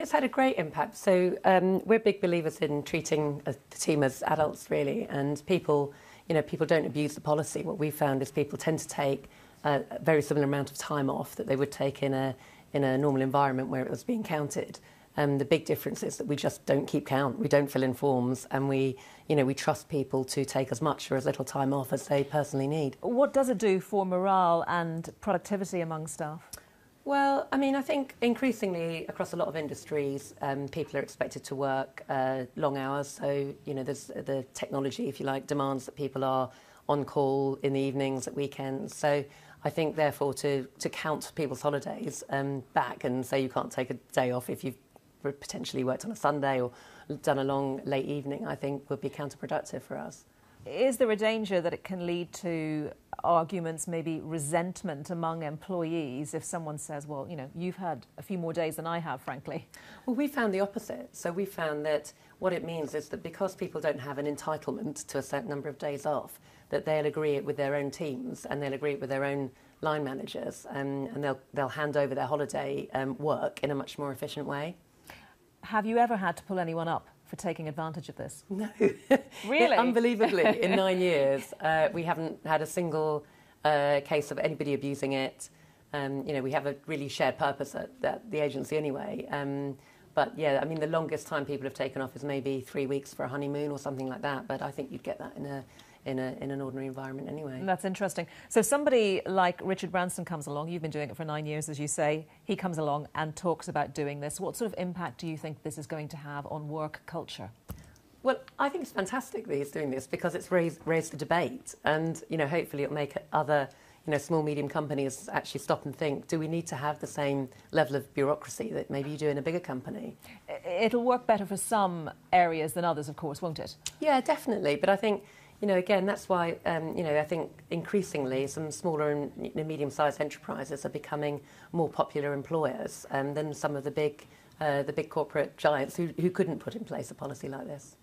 It's had a great impact. So we're big believers in treating the team as adults, really, and people don't abuse the policy. What we found is people tend to take a very similar amount of time off that they would take in a normal environment where it was being counted. The big difference is that we just don't keep count. We don't fill in forms, and we trust people to take as much or as little time off as they personally need. What does it do for morale and productivity among staff? Well, I mean, I think increasingly across a lot of industries, people are expected to work long hours. So, there's the technology, if you like, demands that people are on call in the evenings, at weekends. So I think, therefore, to count people's holidays back and say you can't take a day off if you've potentially worked on a Sunday or done a long, late evening, I think would be counterproductive for us. Is there a danger that it can lead to arguments, maybe resentment among employees if someone says, well, you've had a few more days than I have, frankly? Well, we found the opposite. So we found that what it means is that because people don't have an entitlement to a certain number of days off, that they'll agree it with their own teams and they'll agree it with their own line managers, and they'll hand over their holiday work in a much more efficient way. Have you ever had to pull anyone up for taking advantage of this? No. Really? Unbelievably, in 9 years, we haven't had a single case of anybody abusing it. We have a really shared purpose at the agency anyway. But yeah, I mean, the longest time people have taken off is maybe 3 weeks for a honeymoon or something like that. But I think you'd get that in an ordinary environment anyway. That's interesting. So somebody like Richard Branson comes along, you've been doing it for 9 years, as you say, he comes along and talks about doing this. What sort of impact do you think this is going to have on work culture? Well, I think it's fantastic that he's doing this because it's raised the debate, and hopefully it'll make other small, medium companies actually stop and think, do we need to have the same level of bureaucracy that maybe you do in a bigger company? It'll work better for some areas than others, of course, won't it? Yeah, definitely. But I think again, that's why, I think increasingly some smaller and medium-sized enterprises are becoming more popular employers than some of the big corporate giants who couldn't put in place a policy like this.